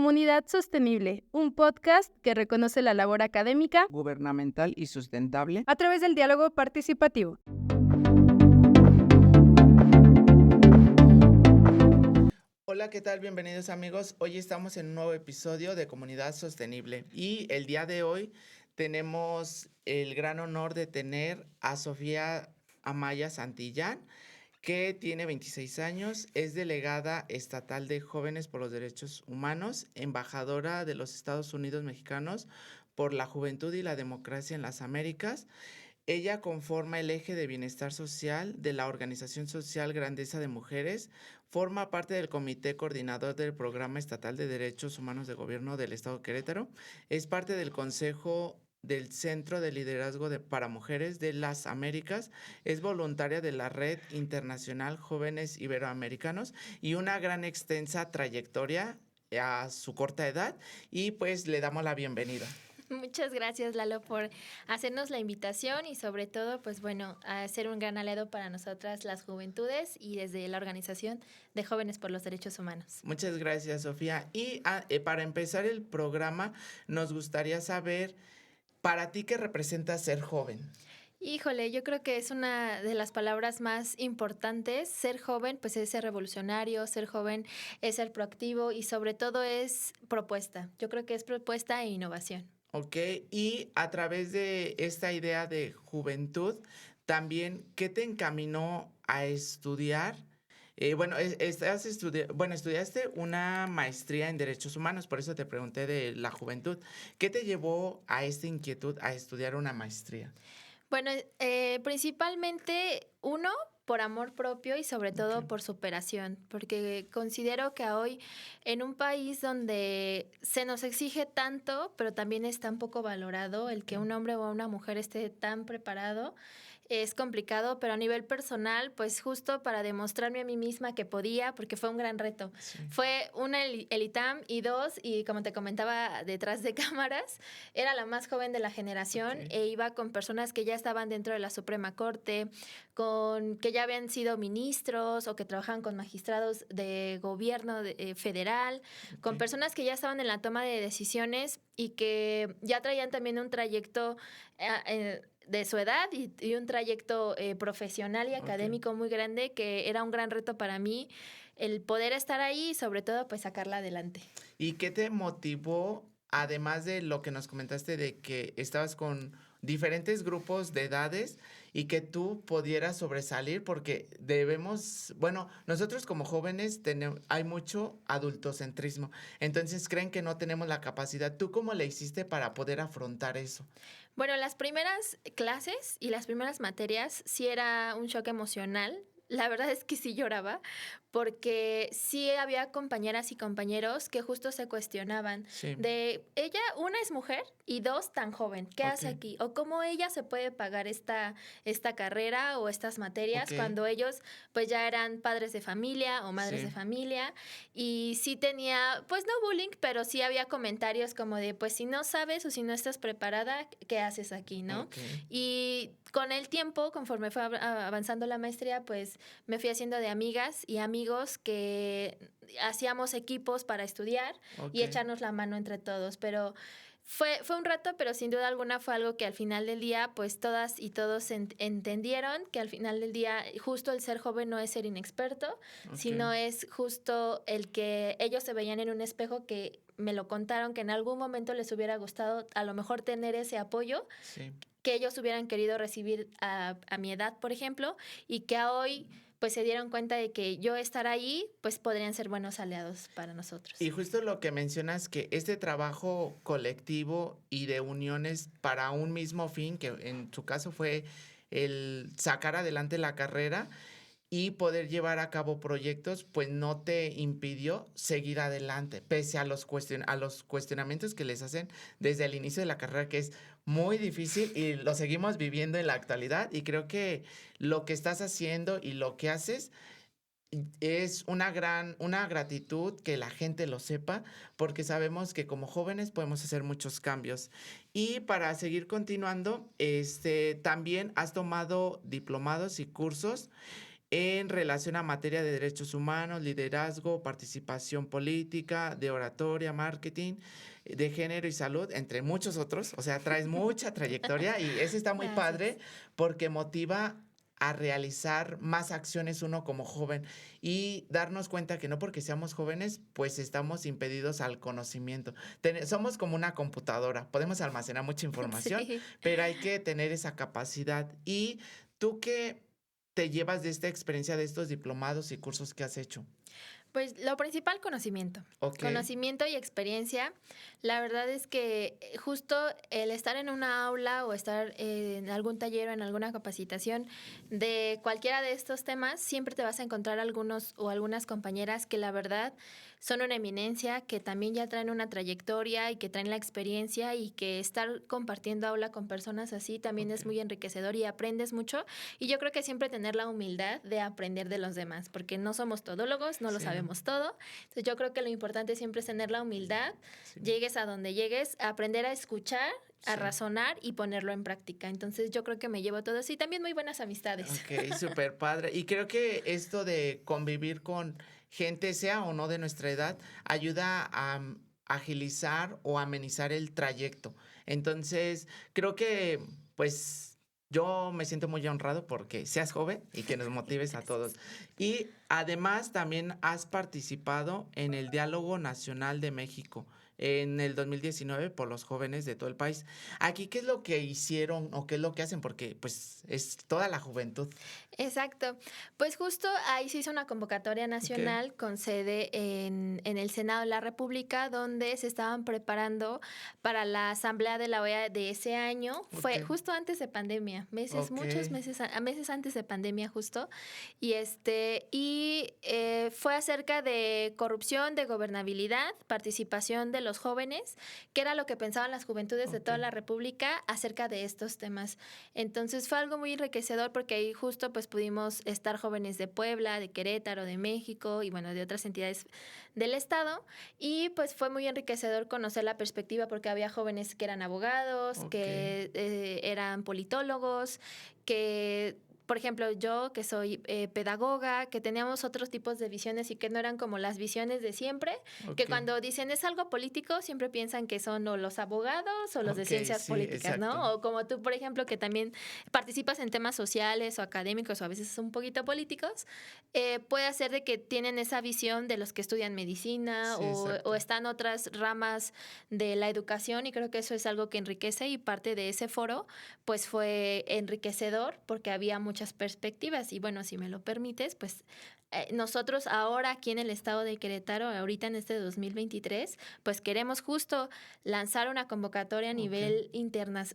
Comunidad Sostenible, un podcast que reconoce la labor académica, gubernamental y sustentable a través del diálogo participativo. Hola, ¿qué tal? Bienvenidos amigos. Hoy estamos en un nuevo episodio de Comunidad Sostenible y el día de hoy tenemos el gran honor de tener a Sofía Amaya Santillán, que tiene 26 años, es delegada estatal de Jóvenes por los Derechos Humanos, embajadora de los Estados Unidos mexicanos por la Juventud y la Democracia en las Américas. Ella conforma el eje de bienestar social de la Organización Social Grandeza de Mujeres, forma parte del Comité Coordinador del Programa Estatal de Derechos Humanos de Gobierno del Estado de Querétaro, es parte del Consejo del Centro de Liderazgo para Mujeres de las Américas, es voluntaria de la Red Internacional Jóvenes Iberoamericanos y una gran extensa trayectoria a su corta edad, y pues le damos la bienvenida. Muchas gracias, Lalo, por hacernos la invitación y sobre todo, pues bueno, a ser un gran aliado para nosotras las juventudes y desde la Organización de Jóvenes por los Derechos Humanos. Muchas gracias, Sofía. Y para empezar el programa, nos gustaría saber, para ti, ¿qué representa ser joven? Híjole, yo creo que es una de las palabras más importantes. Ser joven, pues es ser revolucionario, ser joven es ser proactivo y sobre todo es propuesta. Yo creo que es propuesta e innovación. Ok, y a través de esta idea de juventud, también, ¿qué te encaminó a estudiar? Estudiaste una maestría en Derechos Humanos, por eso te pregunté de la juventud. ¿Qué te llevó a esta inquietud a estudiar una maestría? Bueno, principalmente uno, por amor propio y sobre todo por superación, porque considero que hoy en un país donde se nos exige tanto, pero también es tan poco valorado el que un hombre o una mujer esté tan preparado, es complicado, pero a nivel personal, pues justo para demostrarme a mí misma que podía, porque fue un gran reto. Sí. Fue una el ITAM y dos, y como te comentaba detrás de cámaras, era la más joven de la generación e iba con personas que ya estaban dentro de la Suprema Corte, que ya habían sido ministros o que trabajaban con magistrados de gobierno federal, con personas que ya estaban en la toma de decisiones y que ya traían también un trayecto de su edad y un trayecto profesional y académico muy grande, que era un gran reto para mí el poder estar ahí y sobre todo pues sacarla adelante. ¿Y qué te motivó, además de lo que nos comentaste de que estabas con diferentes grupos de edades y que tú pudieras sobresalir? Porque nosotros como jóvenes hay mucho adultocentrismo, entonces creen que no tenemos la capacidad. ¿Tú cómo le hiciste para poder afrontar eso? Bueno, las primeras clases y las primeras materias sí era un shock emocional. La verdad es que sí lloraba, porque sí había compañeras y compañeros que justo se cuestionaban de ella, una es mujer y dos tan joven, ¿qué hace aquí? O cómo ella se puede pagar esta carrera o estas materias cuando ellos pues ya eran padres de familia o madres de familia, y sí tenía, pues no bullying, pero sí había comentarios como de pues si no sabes o si no estás preparada, ¿qué haces aquí, no? Y con el tiempo, conforme fue avanzando la maestría, pues me fui haciendo de amigas y amigos que hacíamos equipos para estudiar y echarnos la mano entre todos, pero fue un reto, pero sin duda alguna fue algo que al final del día pues todas y todos entendieron que al final del día justo el ser joven no es ser inexperto, sino es justo el que ellos se veían en un espejo, que me lo contaron que en algún momento les hubiera gustado a lo mejor tener ese apoyo que ellos hubieran querido recibir a mi edad, por ejemplo, y que hoy pues se dieron cuenta de que yo estar ahí, pues podrían ser buenos aliados para nosotros. Y justo lo que mencionas, que este trabajo colectivo y de uniones para un mismo fin, que en su caso fue el sacar adelante la carrera y poder llevar a cabo proyectos, pues no te impidió seguir adelante, pese a los cuestionamientos que les hacen desde el inicio de la carrera, que es muy difícil y lo seguimos viviendo en la actualidad. Y creo que lo que estás haciendo y lo que haces es una gratitud que la gente lo sepa, porque sabemos que como jóvenes podemos hacer muchos cambios. Y para seguir continuando, también has tomado diplomados y cursos en relación a materia de derechos humanos, liderazgo, participación política, de oratoria, marketing, de género y salud, entre muchos otros. O sea, traes mucha trayectoria y eso está muy Gracias. padre porque motiva a realizar más acciones uno como joven y darnos cuenta que no porque seamos jóvenes, pues estamos impedidos al conocimiento. Somos como una computadora, podemos almacenar mucha información, Sí. pero hay que tener esa capacidad. ¿Y tú qué te llevas de esta experiencia, de estos diplomados y cursos que has hecho? Pues lo principal, conocimiento. Ok, Conocimiento y experiencia. La verdad es que justo el estar en una aula o estar en algún taller o en alguna capacitación de cualquiera de estos temas, siempre te vas a encontrar algunos o algunas compañeras que la verdad son una eminencia, que también ya traen una trayectoria y que traen la experiencia y que estar compartiendo aula con personas así también ok. es muy enriquecedor y aprendes mucho. Y yo creo que siempre tener la humildad de aprender de los demás, porque no somos todólogos, no lo Sí, no, sabemos todo. Entonces yo creo que lo importante siempre es tener la humildad, sí, llegues a donde llegues, aprender a escuchar, a sí. razonar y ponerlo en práctica. Entonces yo creo que me llevo todo así. También muy buenas amistades. Ok, súper padre. Y creo que esto de convivir con gente, sea o no de nuestra edad, ayuda a agilizar o amenizar el trayecto. Entonces, creo que, pues, yo me siento muy honrado porque seas joven y que nos motives a todos. Gracias. Y además también has participado en el Diálogo Nacional de México en el 2019 por los jóvenes de todo el país. Aquí, ¿qué es lo que hicieron o qué es lo que hacen? Porque, pues, es toda la juventud. Exacto. Pues justo ahí se hizo una convocatoria Okey, nacional con sede en el Senado de la República, donde se estaban preparando para la Asamblea de la OEA de ese año. Fue okey, justo antes de pandemia, meses, muchos okey, meses, meses antes de pandemia justo. Y fue acerca de corrupción, de gobernabilidad, participación de los jóvenes, que era lo que pensaban las juventudes de toda okey, la República acerca de estos temas. Entonces fue algo muy enriquecedor porque ahí justo pues pudimos estar jóvenes de Puebla, de Querétaro, de México y bueno, de otras entidades del estado. Y pues fue muy enriquecedor conocer la perspectiva porque había jóvenes que eran abogados, okey, que eran politólogos, que... Por ejemplo, yo que soy pedagoga, que teníamos otros tipos de visiones y que no eran como las visiones de siempre, que okey, cuando dicen es algo político, siempre piensan que son o los abogados o los de okey, ciencias sí, políticas, exacto. ¿no? O como tú, por ejemplo, que también participas en temas sociales o académicos o a veces un poquito políticos, puede hacer de que tienen esa visión de los que estudian medicina Sí, o exacto. están otras ramas de la educación y creo que eso es algo que enriquece y parte de ese foro pues fue enriquecedor porque había muchas perspectivas y bueno, si me lo permites, pues nosotros ahora aquí en el estado de Querétaro, ahorita en este 2023, pues queremos justo lanzar una convocatoria a Okey, nivel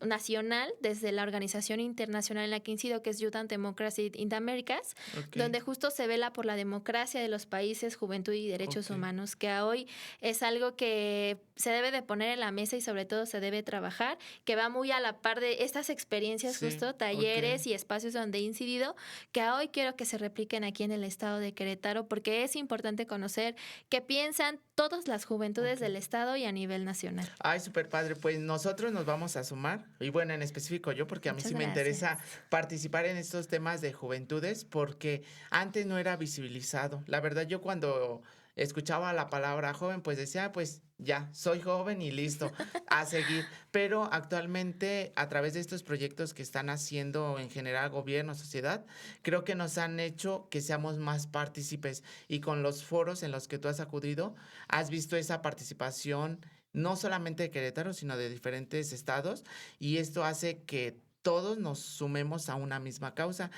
nacional desde la organización internacional en la que incido, que es Youth and Democracy in the Americas, okey, donde justo se vela por la democracia de los países, juventud y derechos okey. humanos, que hoy es algo que se debe de poner en la mesa y sobre todo se debe trabajar, que va muy a la par de estas experiencias, Sí, justo okey. talleres y espacios donde he incidido, que hoy quiero que se repliquen aquí en el estado de Querétaro, porque es importante conocer qué piensan todas las juventudes Okey. del estado y a nivel nacional. Ay, súper padre. Pues nosotros nos vamos a sumar, y bueno, en específico yo, porque a mí Muchas sí me gracias. interesa participar en estos temas de juventudes, porque antes no era visibilizado. La verdad, yo cuando escuchaba la palabra joven, pues decía: "Ah, pues ya, soy joven y listo, a seguir". Pero actualmente, a través de estos proyectos que están haciendo en general gobierno, sociedad, creo que nos han hecho que seamos más partícipes, y con los foros en los que tú has acudido, has visto esa participación no solamente de Querétaro, sino de diferentes estados, y esto hace que todos nos sumemos a una misma causa.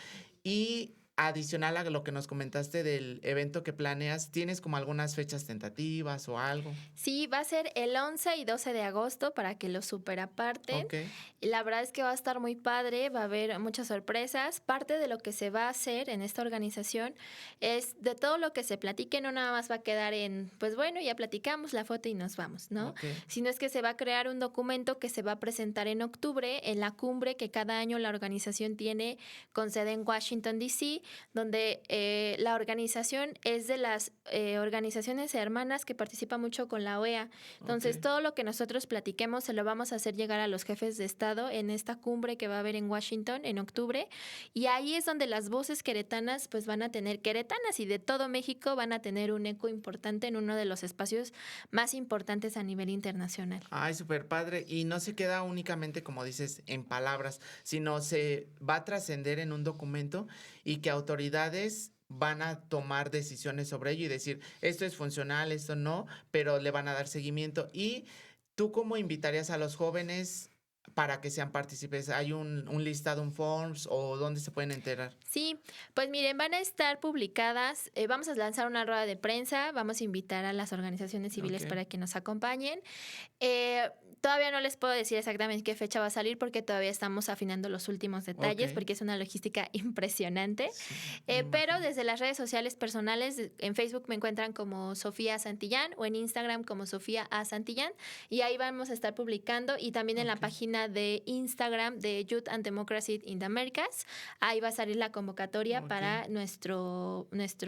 Y adicional a lo que nos comentaste del evento que planeas, ¿tienes como algunas fechas tentativas o algo? Sí, va a ser el 11 y 12 de agosto para que lo superaparten. Okey, Y la verdad es que va a estar muy padre, va a haber muchas sorpresas. Parte de lo que se va a hacer en esta organización es de todo lo que se platique, no nada más va a quedar en, pues bueno, ya platicamos la foto y nos vamos, ¿no? okey, Sino es que se va a crear un documento que se va a presentar en octubre en la cumbre que cada año la organización tiene con sede en Washington, D.C., donde la organización es de las organizaciones hermanas que participa mucho con la OEA. Entonces, Ok. todo lo que nosotros platiquemos se lo vamos a hacer llegar a los jefes de Estado en esta cumbre que va a haber en Washington en octubre. Y ahí es donde las voces queretanas pues van a tener, queretanas y de todo México van a tener un eco importante en uno de los espacios más importantes a nivel internacional. Ay, súper padre. Y no se queda únicamente, como dices, en palabras, sino se va a trascender en un documento y que autoridades van a tomar decisiones sobre ello y decir, esto es funcional, esto no, pero le van a dar seguimiento. ¿Y tú cómo invitarías a los jóvenes para que sean partícipes? ¿Hay un listado, un forms o dónde se pueden enterar? Sí, pues miren, van a estar publicadas, vamos a lanzar una rueda de prensa, vamos a invitar a las organizaciones civiles Ok. para que nos acompañen. Todavía no les puedo decir exactamente qué fecha va a salir porque todavía estamos afinando los últimos detalles Ok. porque es una logística impresionante. Sí, me Pero imagino. desde las redes sociales personales, en Facebook me encuentran como Sofía Santillán o en Instagram como Sofía A. Santillán y ahí vamos a estar publicando y también en la Ok. página de Instagram de Youth and Democracy in the Americas, ahí va a salir la convocatoria Ok. para nuestro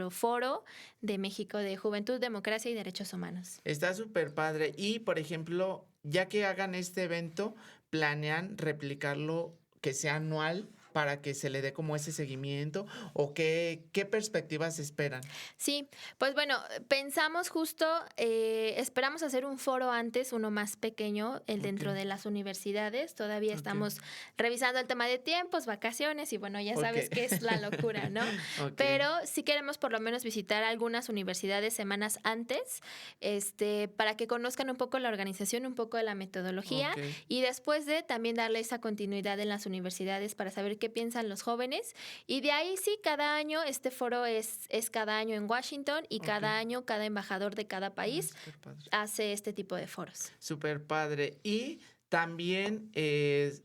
foro de México de Juventud, Democracia y Derechos Humanos. Está súper padre. Y, por ejemplo, ya que hagan este evento, ¿planean replicarlo que sea anual para que se le dé como ese seguimiento? ¿O qué perspectivas esperan? Sí, pues bueno, pensamos justo, esperamos hacer un foro antes, uno más pequeño, el dentro Ok. de las universidades. Todavía Ok. estamos revisando el tema de tiempos, vacaciones y bueno, ya sabes Ok. que es la locura, ¿no? Ok. Pero sí queremos por lo menos visitar algunas universidades semanas antes, para que conozcan un poco la organización, un poco de la metodología Ok. y después de también darle esa continuidad en las universidades para saber qué piensan los jóvenes. Y de ahí sí, cada año este foro es cada año en Washington y Ok. cada año cada embajador de cada Ay, país súper padre. hace este tipo de foros. Súper padre. Y también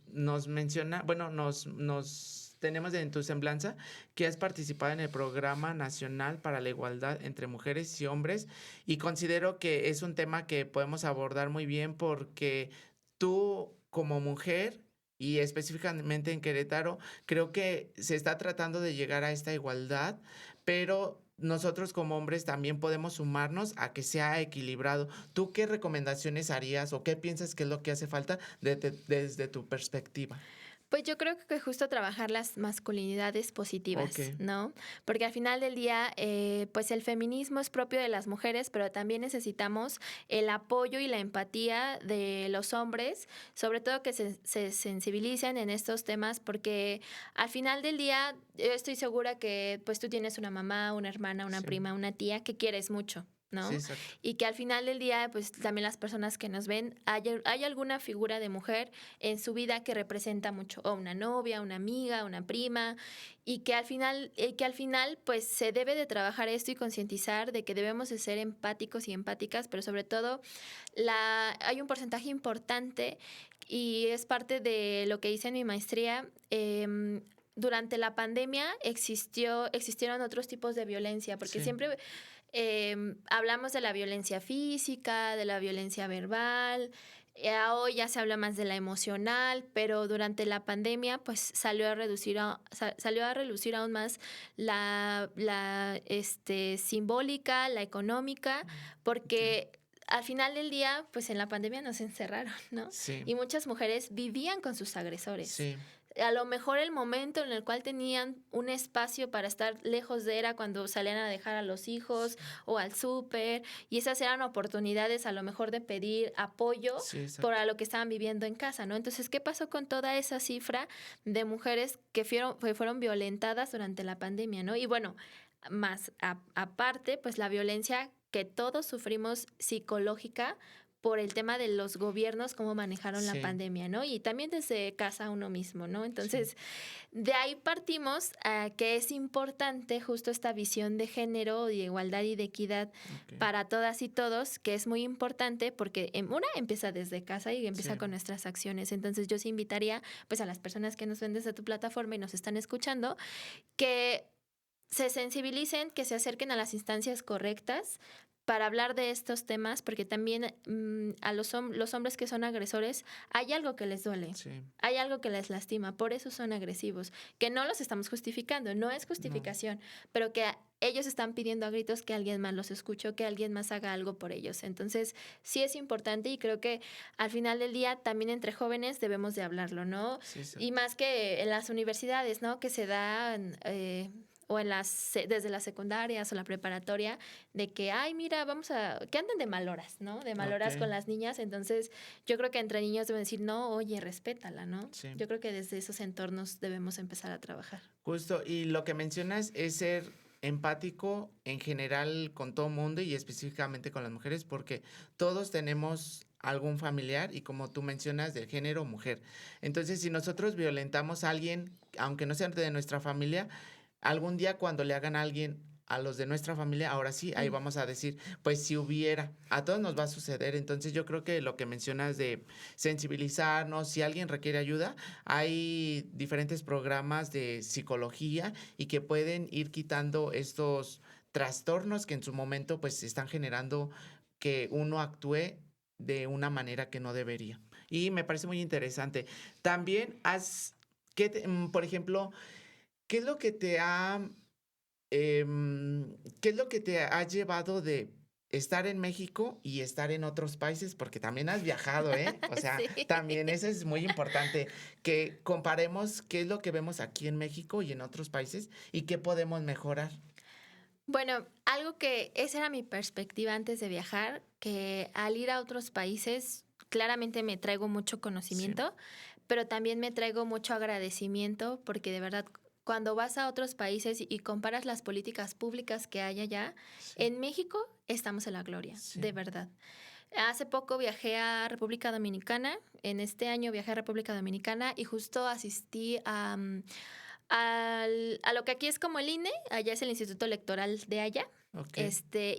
nos menciona, bueno, nos tenemos en tu semblanza que has participado en el Programa Nacional para la Igualdad entre Mujeres y Hombres y considero que es un tema que podemos abordar muy bien porque tú como mujer y específicamente en Querétaro, creo que se está tratando de llegar a esta igualdad, pero nosotros como hombres también podemos sumarnos a que sea equilibrado. ¿Tú qué recomendaciones harías o qué piensas que es lo que hace falta desde tu perspectiva? Pues yo creo que justo trabajar las masculinidades Ok. positivas, ¿no? Porque al final del día, pues el feminismo es propio de las mujeres, pero también necesitamos el apoyo y la empatía de los hombres, sobre todo que se sensibilicen en estos temas, porque al final del día, yo estoy segura que pues tú tienes una mamá, una hermana, una Sí. prima, una tía que quieres mucho. Sí, ¿No? exacto. Y que al final del día, pues también las personas que nos ven, hay alguna figura de mujer en su vida que representa mucho, o una novia, una amiga, una prima, y que al final, pues se debe de trabajar esto y concientizar de que debemos de ser empáticos y empáticas, pero sobre todo hay un porcentaje importante y es parte de lo que hice en mi maestría. Durante la pandemia existieron otros tipos de violencia, porque Sí. siempre hablamos de la violencia física, de la violencia verbal, hoy ya se habla más de la emocional, pero durante la pandemia pues salió a relucir aún más la simbólica, la económica, porque al final del día pues en la pandemia nos encerraron, ¿no? Sí. Y muchas mujeres vivían con sus agresores. Sí. A lo mejor el momento en el cual tenían un espacio para estar lejos de era cuando salían a dejar a los hijos o al súper, y esas eran oportunidades a lo mejor de pedir apoyo Sí, exacto. por a lo que estaban viviendo en casa, ¿no? Entonces, ¿qué pasó con toda esa cifra de mujeres que fueron violentadas durante la pandemia, ¿no? Y bueno, más aparte, pues la violencia que todos sufrimos psicológica por el tema de los gobiernos, cómo manejaron la Sí. pandemia, ¿no? Y también desde casa uno mismo, ¿no? Entonces, de ahí partimos a que es importante justo esta visión de género, de igualdad y de equidad Ok. para todas y todos, que es muy importante porque una empieza desde casa y empieza Sí. con nuestras acciones. Entonces, yo sí invitaría pues a las personas que nos ven desde tu plataforma y nos están escuchando, que se sensibilicen, que se acerquen a las instancias correctas para hablar de estos temas, porque también a los hombres que son agresores, hay algo que les duele, Sí. hay algo que les lastima, por eso son agresivos, que no los estamos justificando, no es justificación, pero que ellos están pidiendo a gritos que alguien más los escuche, que alguien más haga algo por ellos. Entonces, sí es importante y creo que al final del día también entre jóvenes debemos de hablarlo, ¿no? Sí, exacto. Y más que en las universidades, ¿no? Que se dan... o desde las secundarias o la preparatoria, de que, ay, mira, que anden de maloras, ¿no? De maloras Ok. con las niñas. Entonces, yo creo que entre niños deben decir, no, oye, respétala, ¿no? Sí. Yo creo que desde esos entornos debemos empezar a trabajar. Justo, y lo que mencionas es ser empático en general con todo mundo y específicamente con las mujeres, porque todos tenemos algún familiar y como tú mencionas, del género mujer. Entonces, si nosotros violentamos a alguien, aunque no sea de nuestra familia, algún día cuando le hagan a alguien a los de nuestra familia, ahora sí, ahí vamos a decir, pues si hubiera, a todos nos va a suceder. Entonces yo creo que lo que mencionas de sensibilizarnos, si alguien requiere ayuda, hay diferentes programas de psicología y que pueden ir quitando estos trastornos que en su momento pues están generando que uno actúe de una manera que no debería. Y me parece muy interesante. También por ejemplo, ¿qué es lo que te ha ¿qué es lo que te ha llevado de estar en México y estar en otros países? Porque también has viajado, ¿eh? O sea, Sí. también eso es muy importante, que comparemos qué es lo que vemos aquí en México y en otros países y qué podemos mejorar. Bueno, esa era mi perspectiva antes de viajar, que al ir a otros países, claramente me traigo mucho conocimiento, pero también me traigo mucho agradecimiento, porque de verdad, cuando vas a otros países y comparas las políticas públicas que hay allá, Sí, en México estamos en la gloria, sí. de verdad. Hace poco viajé a República Dominicana, en este año viajé a República Dominicana y justo asistí a lo que aquí es como el INE, allá es el Instituto Electoral de allá. Ok.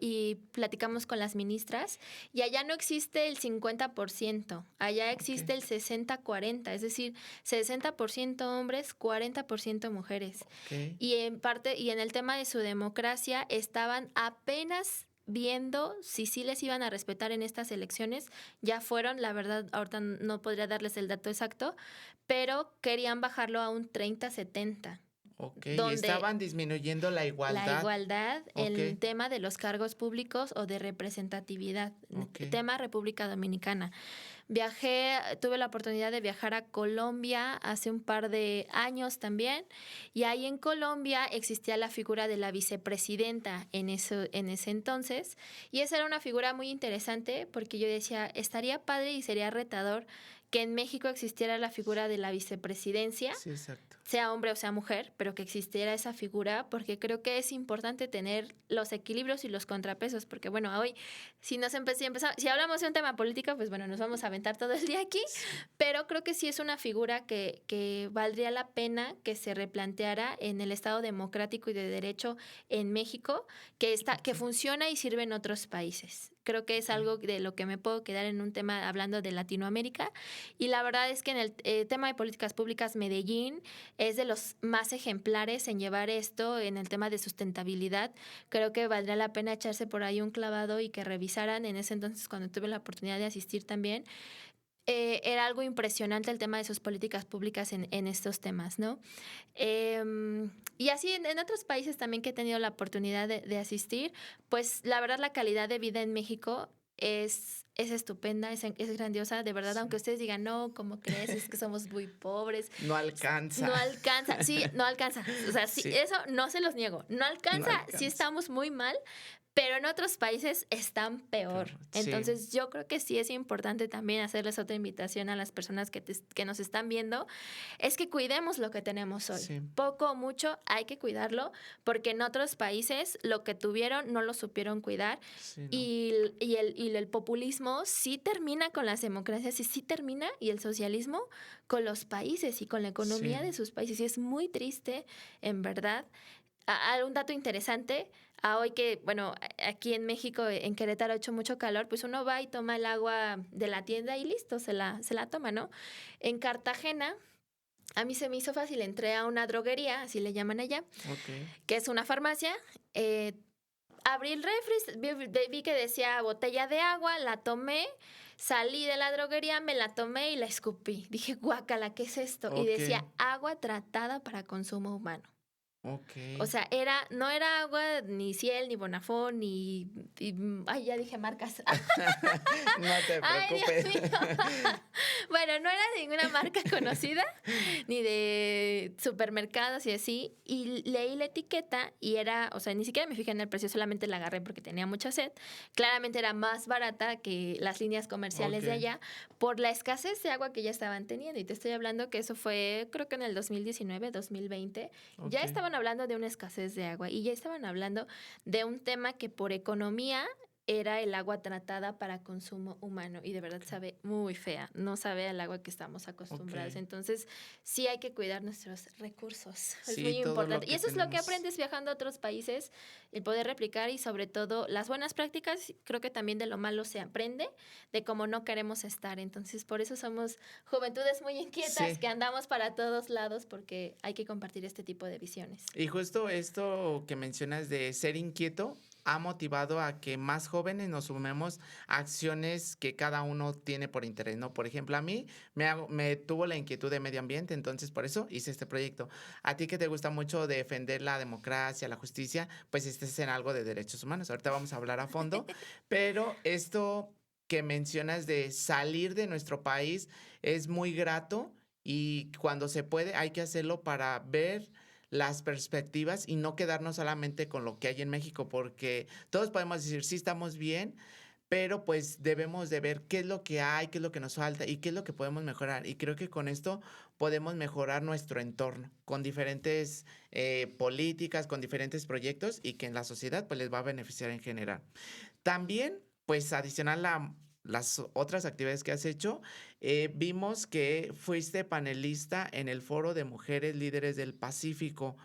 Y platicamos con las ministras y allá no existe el 50%, allá existe Ok. el 60-40, es decir, 60% hombres, 40% mujeres. Ok. Y en parte, y en el tema de su democracia, estaban apenas viendo si sí les iban a respetar en estas elecciones. Ya fueron, la verdad, ahorita no podría darles el dato exacto, pero querían bajarlo a un 30-70. Ok. Y Donde estaban disminuyendo la la igualdad. igualdad, Ok. el tema de los cargos públicos o de representatividad, Ok. tema República Dominicana. Tuve la oportunidad de viajar a Colombia hace un par de años también, y ahí en Colombia existía la figura de la vicepresidenta en ese entonces, y esa era una figura muy interesante porque yo decía, estaría padre y sería retador que en México existiera la figura de la vicepresidencia, Sí, exacto. sea hombre o sea mujer, pero que existiera esa figura, porque creo que es importante tener los equilibrios y los contrapesos, porque bueno, hoy si si hablamos de un tema político, pues bueno, nos vamos a aventar todo el día aquí, pero creo que sí es una figura que valdría la pena que se replanteara en el Estado democrático y de derecho en México, que funciona y sirve en otros países. Creo que es algo de lo que me puedo quedar en un tema hablando de Latinoamérica. Y la verdad es que en el tema de políticas públicas, Medellín es de los más ejemplares en llevar esto en el tema de sustentabilidad. Creo que valdría la pena echarse por ahí un clavado y que revisaran. En ese entonces, cuando tuve la oportunidad de asistir también, era algo impresionante el tema de sus políticas públicas en estos temas, ¿no? Y así en otros países también que he tenido la oportunidad de asistir, pues la verdad la calidad de vida en México es estupenda, es grandiosa, de verdad, Sí. aunque ustedes digan, no, ¿cómo crees? Es que somos muy pobres. No alcanza. No alcanza, sí, no alcanza. O sea, sí, Sí. eso no se los niego. No alcanza, sí alcanza. estamos muy mal, pero en otros países están peor. Sí. Entonces, yo creo que sí es importante también hacerles otra invitación a las personas que nos están viendo, es que cuidemos lo que tenemos hoy. Sí. Poco o mucho hay que cuidarlo, porque en otros países lo que tuvieron no lo supieron cuidar. Sí, ¿no? Y el populismo sí termina con las democracias y sí termina, y el socialismo, con los países y con la economía Sí. de sus países. Y es muy triste, en verdad. Un dato interesante, hoy que, bueno, aquí en México, en Querétaro ha hecho mucho calor, pues uno va y toma el agua de la tienda y listo, se la toma, ¿no? En Cartagena, a mí se me hizo fácil, entré a una droguería, así le llaman allá, Ok. que es una farmacia. abrí el refri, vi que decía botella de agua, la tomé, salí de la droguería, me la tomé y la escupí. Dije, guácala, ¿qué es esto? Y Ok, decía agua tratada para consumo humano. ok. O sea, no era agua ni Ciel, ni Bonafont, ay, ya dije marcas. No te Ay, preocupes. Dios mío. Bueno, no era ninguna marca conocida, ni de supermercados y así. Y leí la etiqueta y era, o sea, ni siquiera me fijé en el precio, solamente la agarré porque tenía mucha sed. Claramente era más barata que las líneas comerciales Ok, de allá por la escasez de agua que ya estaban teniendo. Y te estoy hablando que eso fue, creo que en el 2019, 2020. Ya ok. estaban hablando de una escasez de agua y ya estaban hablando de un tema que por economía era el agua tratada para consumo humano y de verdad sabe muy fea, no sabe al agua que estamos acostumbrados. Ok. Entonces, sí hay que cuidar nuestros recursos, es Sí, muy todo lo importante. Y que eso es lo que tenemos. aprendes viajando a otros países, el poder replicar y sobre todo las buenas prácticas, creo que también de lo malo se aprende, de cómo no queremos estar. Entonces, por eso somos juventudes muy inquietas Sí. que andamos para todos lados porque hay que compartir este tipo de visiones. Y justo esto que mencionas de ser inquieto ha motivado a que más jóvenes nos sumemos a acciones que cada uno tiene por interés, ¿no? Por ejemplo, a mí me tuvo la inquietud de medio ambiente, entonces por eso hice este proyecto. A ti que te gusta mucho defender la democracia, la justicia, pues estés en algo de derechos humanos. Ahorita vamos a hablar a fondo, pero esto que mencionas de salir de nuestro país es muy grato y cuando se puede hay que hacerlo para ver las perspectivas y no quedarnos solamente con lo que hay en México, porque todos podemos decir, sí estamos bien, pero pues debemos de ver qué es lo que hay, qué es lo que nos falta y qué es lo que podemos mejorar. Y creo que con esto podemos mejorar nuestro entorno con diferentes políticas, con diferentes proyectos y que en la sociedad pues les va a beneficiar en general. También, pues adicional a las otras actividades que has hecho, vimos que fuiste panelista en el Foro de Mujeres Líderes del Pacífico.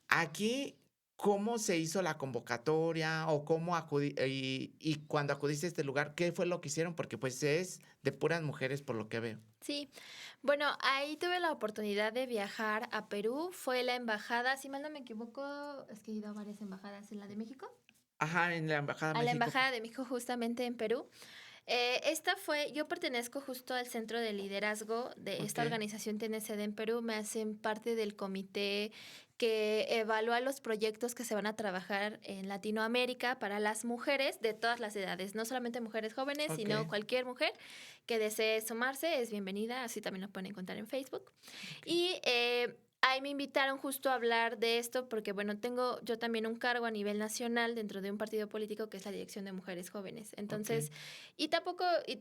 Aquí, ¿cómo se hizo la convocatoria o cómo y cuando acudiste a este lugar, qué fue lo que hicieron? Porque pues es de puras mujeres por lo que veo. Sí, bueno, ahí tuve la oportunidad de viajar a Perú, fue la embajada, si mal no me equivoco, es que he ido a varias embajadas en la de México, Ajá, en la Embajada de a la México. embajada de México justamente en Perú. Yo pertenezco justo al centro de liderazgo de Ok, esta organización, tiene sede en Perú, me hacen parte del comité que evalúa los proyectos que se van a trabajar en Latinoamérica para las mujeres de todas las edades, no solamente mujeres jóvenes, ok, sino cualquier mujer que desee sumarse es bienvenida, así también lo pueden encontrar en Facebook. ok, Y ahí me invitaron justo a hablar de esto porque, bueno, tengo yo también un cargo a nivel nacional dentro de un partido político que es la Dirección de Mujeres Jóvenes. ok. Entonces,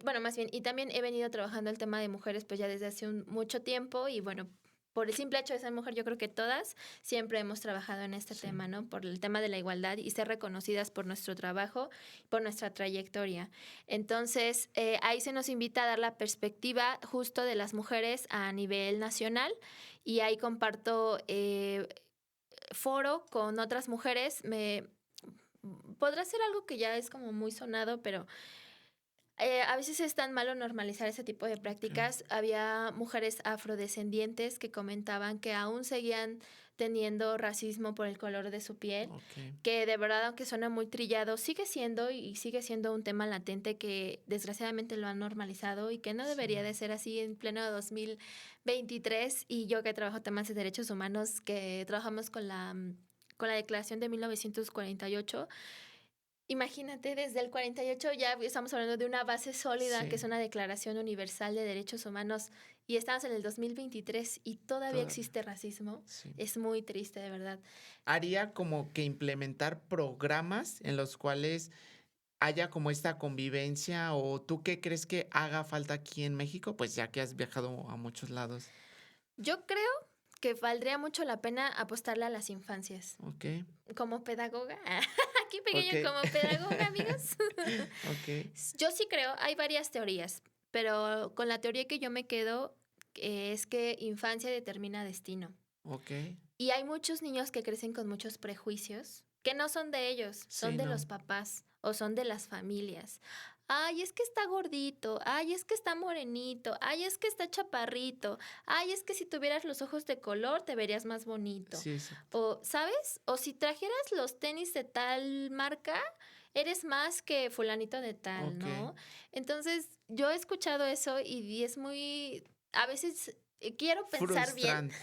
bueno, más bien, y también he venido trabajando el tema de mujeres pues ya desde hace mucho tiempo y bueno, por el simple hecho de ser mujer, yo creo que todas siempre hemos trabajado en este Sí, tema, ¿no? Por el tema de la igualdad y ser reconocidas por nuestro trabajo, por nuestra trayectoria. Entonces, ahí se nos invita a dar la perspectiva justo de las mujeres a nivel nacional y ahí comparto foro con otras mujeres. Podrá ser algo que ya es como muy sonado, pero a veces es tan malo normalizar ese tipo de ok, prácticas. Había mujeres afrodescendientes que comentaban que aún seguían teniendo racismo por el color de su piel, ok. que de verdad, aunque suena muy trillado, sigue siendo y sigue siendo un tema latente que desgraciadamente lo han normalizado y que no Sí, debería de ser así en pleno 2023. Y yo que trabajo temas de derechos humanos, que trabajamos con la Declaración de 1948. Imagínate, desde el 48 ya estamos hablando de una base sólida que es sí, una Declaración Universal de Derechos Humanos y estamos en el 2023 y todavía todavía. existe racismo. Sí. Es muy triste, de verdad. Haría como que implementar programas en los cuales haya como esta convivencia, o ¿tú qué crees que haga falta aquí en México? Pues ya que has viajado a muchos lados. Yo creo que valdría mucho la pena apostarle a las infancias. Okey, Como pedagoga, aquí pequeño okey. como pedagoga, amigos. Okey, Yo sí creo, hay varias teorías, pero con la teoría que yo me quedo es que infancia determina destino. okey. Y hay muchos niños que crecen con muchos prejuicios que no son de ellos, son Sí, de no. los papás o son de las familias. ay, es que está gordito, ay, es que está morenito, ay, es que está chaparrito, ay, es que si tuvieras los ojos de color te verías más bonito. Sí, exacto. O, ¿sabes? O si trajeras los tenis de tal marca, eres más que fulanito de tal, Ok. ¿no? Entonces, yo he escuchado eso y es muy, a veces quiero pensar bien, Frustrante.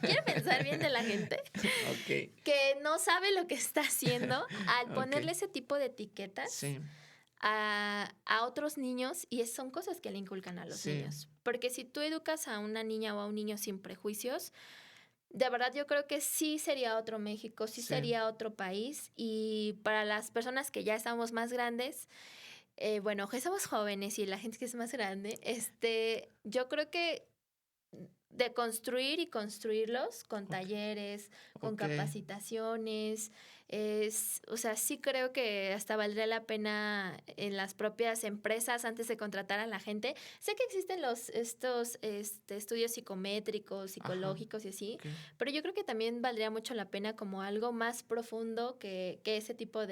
quiero pensar bien de la gente Ok, que no sabe lo que está haciendo al ok. ponerle ese tipo de etiquetas Sí, a otros niños y son cosas que le inculcan a los sí, niños. Porque si tú educas a una niña o a un niño sin prejuicios, de verdad yo creo que sí sería otro México, sí sí. sería otro país. Y para las personas que ya estamos más grandes, bueno, que somos jóvenes y la gente que es más grande, yo creo que de construir y construirlos con Ok, talleres, con ok. capacitaciones. O sea, sí creo que hasta valdría la pena en las propias empresas antes de contratar a la gente. Sé que existen estos estudios psicométricos, Ajá, psicológicos y así, ok, pero yo creo que también valdría mucho la pena como algo más profundo que ese tipo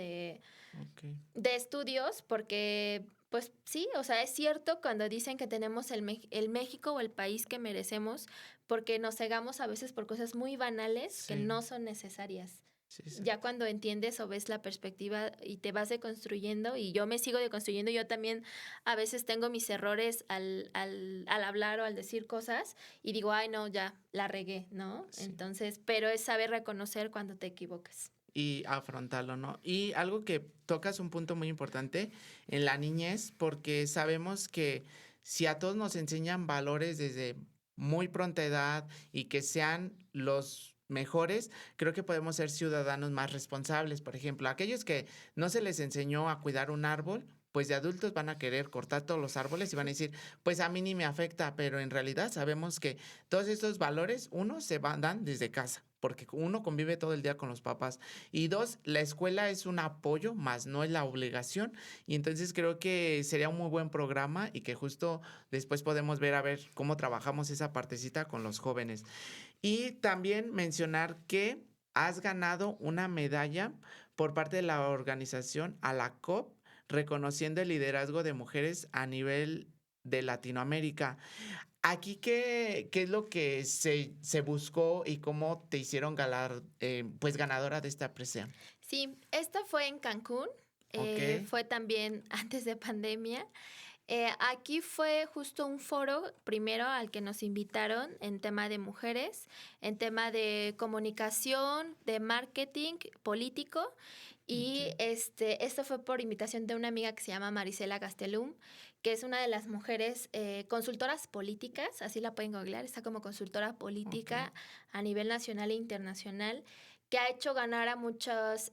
ok. de estudios, porque pues sí, o sea, es cierto cuando dicen que tenemos el México o el país que merecemos, porque nos cegamos a veces por cosas muy banales que Sí, no son necesarias. sí, Ya exacto. cuando entiendes o ves la perspectiva y te vas deconstruyendo, y yo me sigo deconstruyendo, yo también a veces tengo mis errores al hablar o al decir cosas y digo, ay, no, ya, la regué, ¿no? Sí. Entonces, pero es saber reconocer cuando te equivocas. Y afrontarlo, ¿no? Y algo que tocas un punto muy importante en la niñez, porque sabemos que si a todos nos enseñan valores desde muy pronta edad y que sean los mejores, creo que podemos ser ciudadanos más responsables. Por ejemplo, aquellos que no se les enseñó a cuidar un árbol, pues de adultos van a querer cortar todos los árboles y van a decir, pues a mí ni me afecta, pero en realidad sabemos que todos estos valores, uno, dan desde casa, porque uno convive todo el día con los papás y dos, la escuela es un apoyo, más no es la obligación. Y entonces creo que sería un muy buen programa y que justo después podemos ver a ver cómo trabajamos esa partecita con los jóvenes. Y también mencionar que has ganado una medalla por parte de la organización a la COP, reconociendo el liderazgo de mujeres a nivel de Latinoamérica. Aquí, ¿qué es lo que se buscó y cómo te hicieron pues, ganadora de esta presea? Sí, esto fue en Cancún, Okey, fue también antes de pandemia. Aquí fue justo un foro, primero al que nos invitaron en tema de mujeres, en tema de comunicación, de marketing político. Y okey, esto fue por invitación de una amiga que se llama Marisela Gastelum, que es una de las mujeres consultoras políticas, así la pueden googlear, está como consultora okey, política a nivel nacional e internacional, que ha hecho ganar a muchos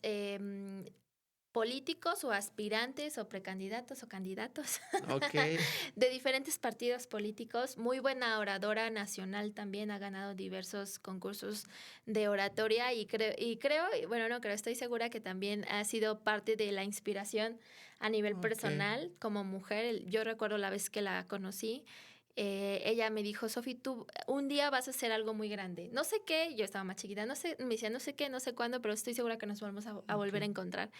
políticos o aspirantes o precandidatos o candidatos okey, de diferentes partidos políticos. Muy buena oradora nacional también, ha ganado diversos concursos de oratoria y bueno, no creo, estoy segura que también ha sido parte de la inspiración a nivel okey, personal como mujer. Yo recuerdo la vez que la conocí. Ella me dijo, Sofi, tú un día vas a hacer algo muy grande. No sé qué, yo estaba más chiquita, no sé, me decía, no sé qué, no sé cuándo, pero estoy segura que nos vamos a volver a okey, encontrar.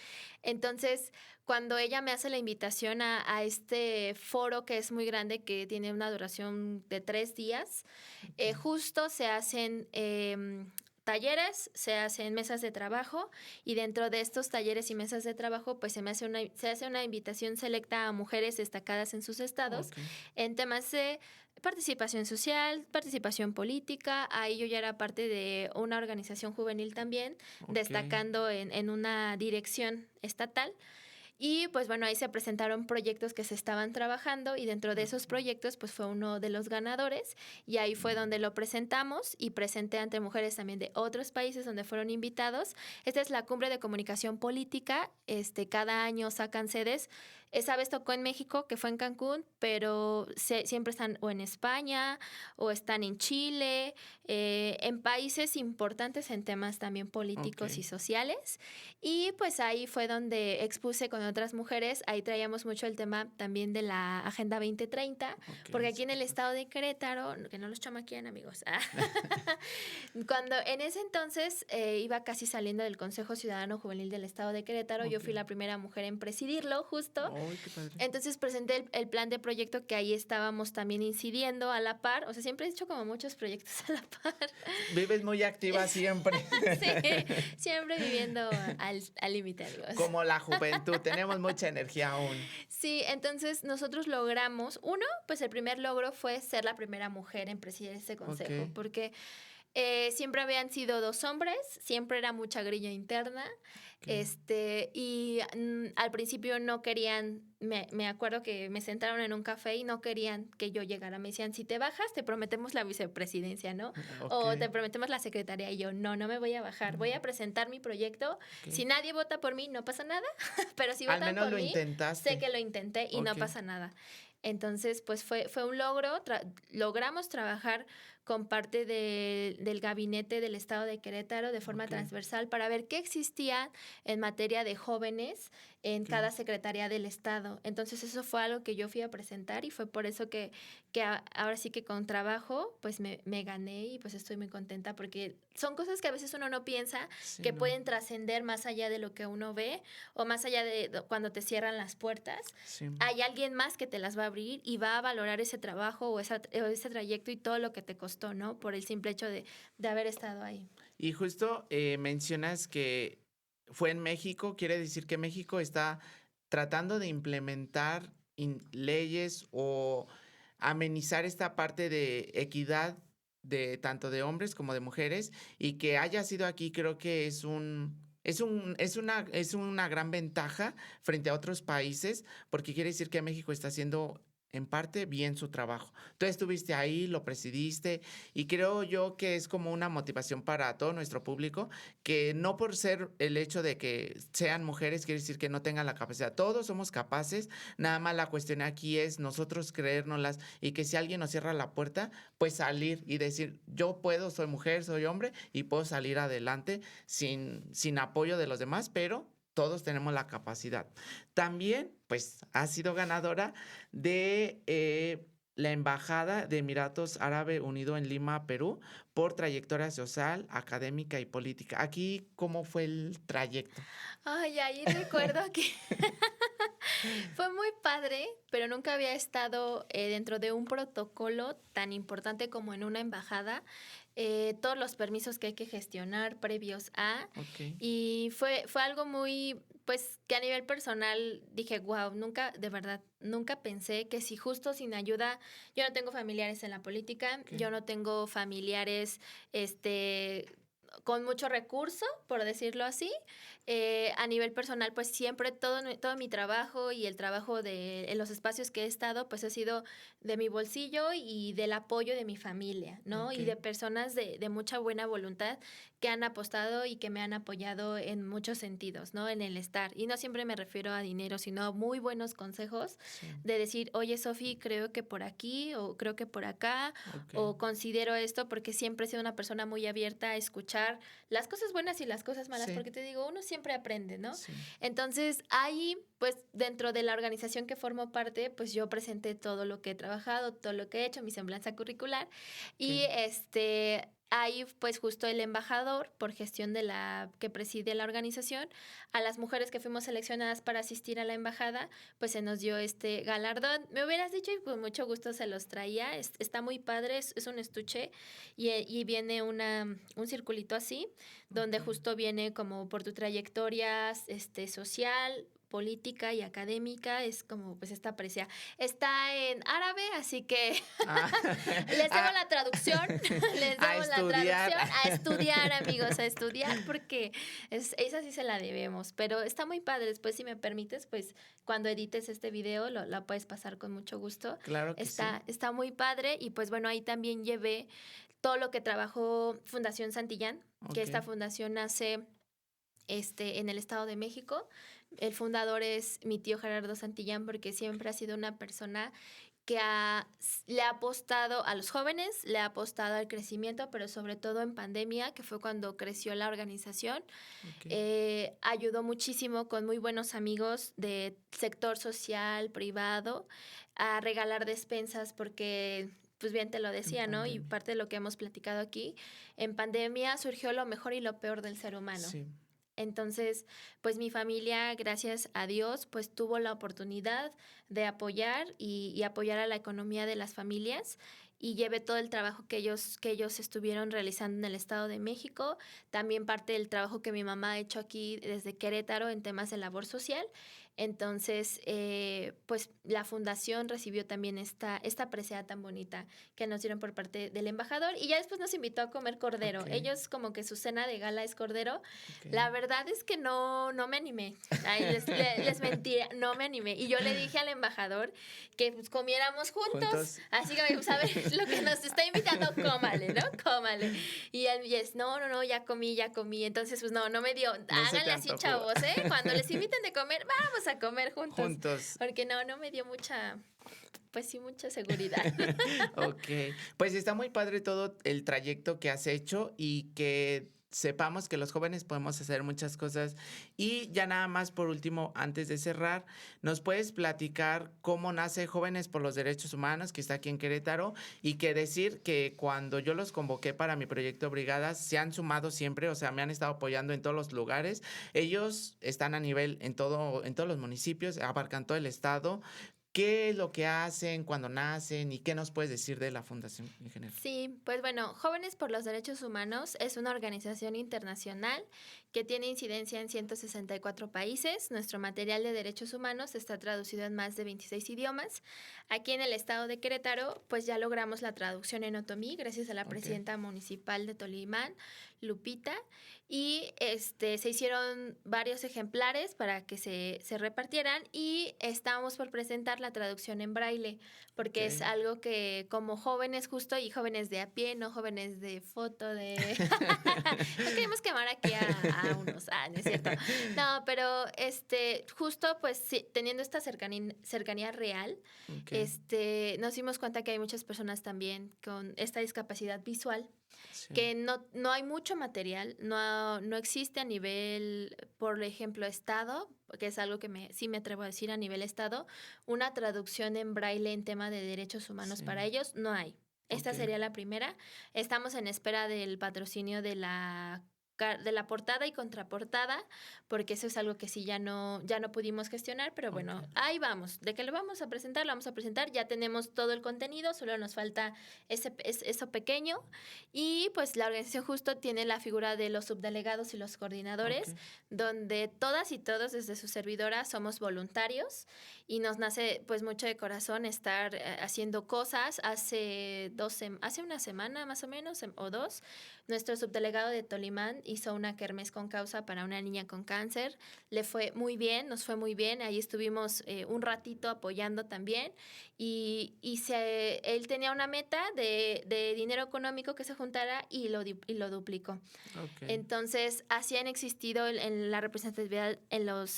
Entonces, cuando ella me hace la invitación a este foro que es muy grande, que tiene una duración de 3 días, okey, justo se hacen talleres, se hacen mesas de trabajo y dentro de estos talleres y mesas de trabajo pues se hace una invitación selecta a mujeres destacadas en sus estados okey, en temas de participación social, participación política. Ahí yo ya era parte de una organización juvenil también, okey, destacando en una dirección estatal. Y pues bueno, ahí se presentaron proyectos que se estaban trabajando y dentro de esos okey, proyectos pues fue uno de los ganadores y ahí fue donde lo presentamos y presenté ante mujeres también de otros países donde fueron invitados. Esta es la Cumbre de Comunicación Política, cada año sacan sedes. Esa vez tocó en México, que fue en Cancún, pero siempre están o en España o están en Chile, en países importantes en temas también políticos y okey, sociales. Y pues ahí fue donde expuse con otras mujeres, ahí traíamos mucho el tema también de la Agenda 2030, porque okey, aquí en el superpadre. estado de Querétaro, que no los chamaquían amigos, cuando en ese entonces iba casi saliendo del Consejo Ciudadano Juvenil del estado de Querétaro, yo fui Okey, la primera mujer en presidirlo justo, Uy, qué padre. Entonces presenté el plan de proyecto que ahí estábamos también incidiendo a la par. O sea, siempre he hecho como muchos proyectos a la par. Vives muy activa siempre. Sí, siempre viviendo al límite, amigos. Como la juventud, tenemos mucha energía aún. Sí, entonces nosotros logramos, uno, pues el primer logro fue ser la primera mujer en presidir este consejo, Ok. porque siempre habían sido 2 hombres, siempre era mucha grilla interna, Ok. y al principio no querían, me acuerdo que me sentaron en un café y no querían que yo llegara, me decían, si te bajas te prometemos la vicepresidencia, ¿no? O Ok. te prometemos la secretaría, y yo, no me voy a bajar, voy a presentar mi proyecto, Ok. si nadie vota por mí no pasa nada, pero si Al votan menos por lo mí, sé intentaste. que lo intenté y no Ok. pasa nada. Entonces, pues fue un logro. Logramos trabajar con parte del gabinete del Estado de Querétaro de forma Ok. transversal para ver qué existía en materia de jóvenes en Ok. cada secretaría del Estado. Entonces, eso fue algo que yo fui a presentar y fue por eso que ahora sí que con trabajo, pues me gané y pues estoy muy contenta porque son cosas que a veces uno no piensa Sí, que no. pueden trascender más allá de lo que uno ve o más allá de cuando te cierran las puertas. Sí. Hay alguien más que te las va a abrir y va a valorar ese trabajo o ese trayecto y todo lo que te costó, ¿no? Por el simple hecho de haber estado ahí. Y justo mencionas que fue en México, quiere decir que México está tratando de implementar leyes o amenizar esta parte de equidad de tanto de hombres como de mujeres y que haya sido aquí creo que es una gran ventaja frente a otros países porque quiere decir que México está haciendo en parte bien su trabajo. Tú estuviste ahí, lo presidiste y creo yo que es como una motivación para todo nuestro público, que no por ser el hecho de que sean mujeres quiere decir que no tengan la capacidad. Todos somos capaces, nada más la cuestión aquí es nosotros creérnoslas y que si alguien nos cierra la puerta, pues salir y decir, yo puedo, soy mujer, soy hombre y puedo salir adelante sin apoyo de los demás, pero todos tenemos la capacidad. También, pues, ha sido ganadora de la Embajada de Emiratos Árabe Unido en Lima, Perú, por trayectoria social, académica y política. Aquí, ¿cómo fue el trayecto? Ay, ahí recuerdo que fue muy padre, pero nunca había estado dentro de un protocolo tan importante como en una embajada. Todos los permisos que hay que gestionar previos a. Ok. Y fue algo muy, pues que a nivel personal dije, wow, nunca, de verdad, nunca pensé que si justo sin ayuda, yo no tengo familiares en la política, Ok. yo no tengo familiares, con mucho recurso, por decirlo así. A nivel personal, pues siempre todo mi trabajo y el trabajo en los espacios que he estado, pues ha sido de mi bolsillo y del apoyo de mi familia, ¿no? Ok. Y de personas de mucha buena voluntad que han apostado y que me han apoyado en muchos sentidos, ¿no? En el estar. Y no siempre me refiero a dinero, sino a muy buenos consejos Sí. de decir, oye, Sofi, creo que por aquí o creo que por acá Ok. o considero esto, porque siempre he sido una persona muy abierta a escuchar las cosas buenas y las cosas malas, Sí. porque te digo, uno siempre aprende, ¿no? Sí. Entonces, ahí, pues, dentro de la organización que formo parte, pues yo presenté todo lo que he trabajado, todo lo que he hecho, mi semblanza curricular, y ahí, pues, justo el embajador, por gestión de la que preside la organización, a las mujeres que fuimos seleccionadas para asistir a la embajada, pues se nos dio este galardón. Me hubieras dicho y con mucho gusto se los traía. Está muy padre, es un estuche y viene un circulito así, donde Ok. justo viene como por tu trayectoria social, política y académica, es como pues esta aprecia. Está en árabe, así que Ah, les debo ah, la traducción, les a debo la estudiar. traducción, a estudiar, amigos, a estudiar, porque esa sí se la debemos, pero está muy padre. Después, si me permites, pues cuando edites este video la puedes pasar con mucho gusto. Claro que sí. Está muy padre y pues bueno, ahí también llevé todo lo que trabajó Fundación Santillán, que Ok. esta fundación nace en el Estado de México. El fundador es mi tío Gerardo Santillán porque siempre ha sido una persona que le ha apostado a los jóvenes, le ha apostado al crecimiento, pero sobre todo en pandemia, que fue cuando creció la organización. Ok. Ayudó muchísimo con muy buenos amigos de sector social, privado, a regalar despensas porque pues bien te lo decía, ¿no? Y pandemia. parte de lo que hemos platicado aquí, en pandemia surgió lo mejor y lo peor del ser humano. Sí. Entonces, pues mi familia, gracias a Dios, pues tuvo la oportunidad de apoyar y apoyar a la economía de las familias y llevé todo el trabajo que ellos estuvieron realizando en el Estado de México, también parte del trabajo que mi mamá ha hecho aquí desde Querétaro en temas de labor social. Entonces, pues la fundación recibió también esta presea tan bonita que nos dieron por parte del embajador y ya después nos invitó a comer cordero. Ok. Ellos como que su cena de gala es cordero. Ok. La verdad es que no me animé. Ay, les mentí, no me animé. Y yo le dije al embajador que pues, comiéramos juntos. Así que, pues, a ver, lo que nos está invitando, cómale, ¿no? Cómale. Y él, yes, no, ya comí. Entonces, pues no me dio. No se te Háganle así, antojó. chavos, ¿eh? Cuando les inviten de comer, vamos a comer juntos. Juntos. Porque no me dio mucha, pues sí, mucha seguridad. Ok, pues está muy padre todo el trayecto que has hecho y que sepamos que los jóvenes podemos hacer muchas cosas. Y ya nada más por último, antes de cerrar, ¿nos puedes platicar cómo nace Jóvenes por los Derechos Humanos, que está aquí en Querétaro? Y que decir que cuando yo los convoqué para mi proyecto Brigadas, se han sumado siempre, o sea, me han estado apoyando en todos los lugares. Ellos están a nivel en todos los municipios, abarcan todo el estado. ¿Qué es lo que hacen cuando nacen y qué nos puedes decir de la fundación en general? Sí, pues bueno, Jóvenes por los Derechos Humanos es una organización internacional que tiene incidencia en 164 países. Nuestro material de derechos humanos está traducido en más de 26 idiomas. Aquí en el estado de Querétaro, pues ya logramos la traducción en otomí gracias a la Ok. presidenta municipal de Tolimán, Lupita, y se hicieron varios ejemplares para que se repartieran y estamos por presentar la traducción en braille porque es Ok. algo que como jóvenes justo y jóvenes de a pie, no jóvenes de foto, de... no queremos quemar aquí a unos, no es cierto. No, pero justo pues sí, teniendo esta cercanía real, Ok, nos dimos cuenta que hay muchas personas también con esta discapacidad visual sí. que no hay mucho material, no existe a nivel, por ejemplo, estado, que es algo que sí me atrevo a decir a nivel estado, una traducción en braille en tema de derechos humanos Sí. para ellos, no hay. Esta Ok. sería la primera. Estamos en espera del patrocinio de la portada y contraportada, porque eso es algo que sí ya no pudimos gestionar, pero bueno, Ok. ahí vamos. De que lo vamos a presentar, lo vamos a presentar. Ya tenemos todo el contenido, solo nos falta eso pequeño. Y pues la organización justo tiene la figura de los subdelegados y los coordinadores, Ok. donde todas y todos desde su servidora somos voluntarios y nos nace pues mucho de corazón estar haciendo cosas. Hace una semana más o menos, o dos, nuestro subdelegado de Tolimán hizo una kermés con causa para una niña con cáncer. Le fue muy bien, nos fue muy bien. Ahí estuvimos un ratito apoyando también. Y él tenía una meta de dinero económico que se juntara y lo duplicó. Ok. Entonces, así han existido en la representatividad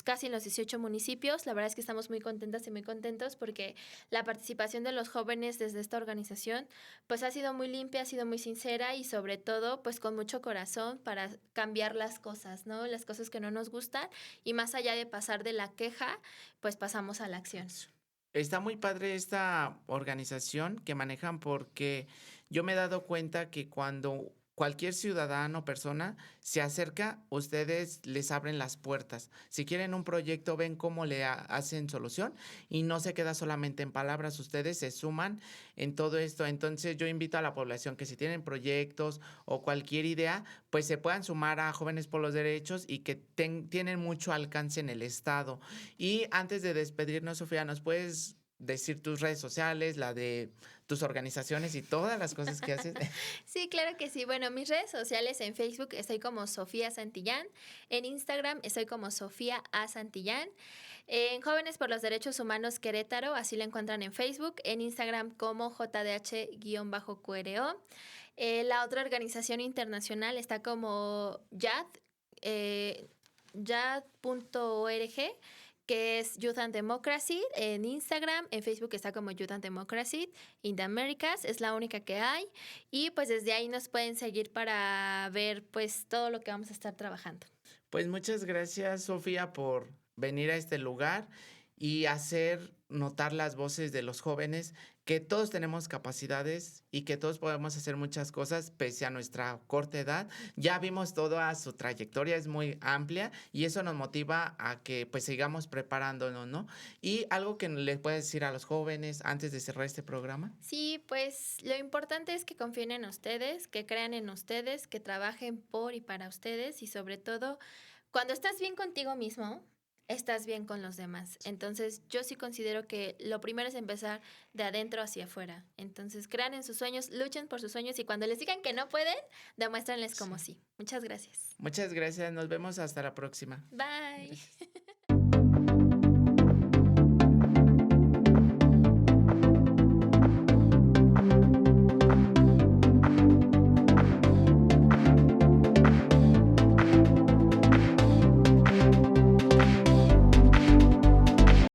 casi en los 18 municipios. La verdad es que estamos muy contentas y muy contentos porque la participación de los jóvenes desde esta organización pues ha sido muy limpia, ha sido muy sincera y sobre todo pues con mucho corazón para cambiar las cosas, ¿no? Las cosas que no nos gustan y más allá de pasar de la queja, pues pasamos a la acción. Está muy padre esta organización que manejan porque yo me he dado cuenta que cuando cualquier ciudadano o persona se acerca, ustedes les abren las puertas. Si quieren un proyecto, ven cómo le hacen solución y no se queda solamente en palabras, ustedes se suman en todo esto. Entonces yo invito a la población que si tienen proyectos o cualquier idea, pues se puedan sumar a Jóvenes por los Derechos y que tienen mucho alcance en el estado. Y antes de despedirnos, Sofía, ¿nos puedes decir tus redes sociales, la de tus organizaciones y todas las cosas que haces? Sí, claro que sí. Bueno, mis redes sociales en Facebook estoy como Sofía Santillán, en Instagram estoy como Sofía A. Santillán, en Jóvenes por los Derechos Humanos Querétaro, así la encuentran en Facebook, en Instagram como JDH-QRO. La otra organización internacional está como YAD, YAD.org, que es Youth and Democracy en Instagram, en Facebook está como Youth and Democracy in the Americas, es la única que hay y pues desde ahí nos pueden seguir para ver pues todo lo que vamos a estar trabajando. Pues muchas gracias, Sofía, por venir a este lugar y hacer notar las voces de los jóvenes que todos tenemos capacidades y que todos podemos hacer muchas cosas pese a nuestra corta edad. Ya vimos toda su trayectoria, es muy amplia y eso nos motiva a que pues sigamos preparándonos, ¿no? Y algo que les puedes decir a los jóvenes antes de cerrar este programa. Sí, pues lo importante es que confíen en ustedes, que crean en ustedes, que trabajen por y para ustedes y sobre todo, cuando estás bien contigo mismo, estás bien con los demás. Entonces, yo sí considero que lo primero es empezar de adentro hacia afuera. Entonces, crean en sus sueños, luchen por sus sueños y cuando les digan que no pueden, demuéstranles como sí. Muchas gracias. Muchas gracias, nos vemos hasta la próxima. Bye. Gracias.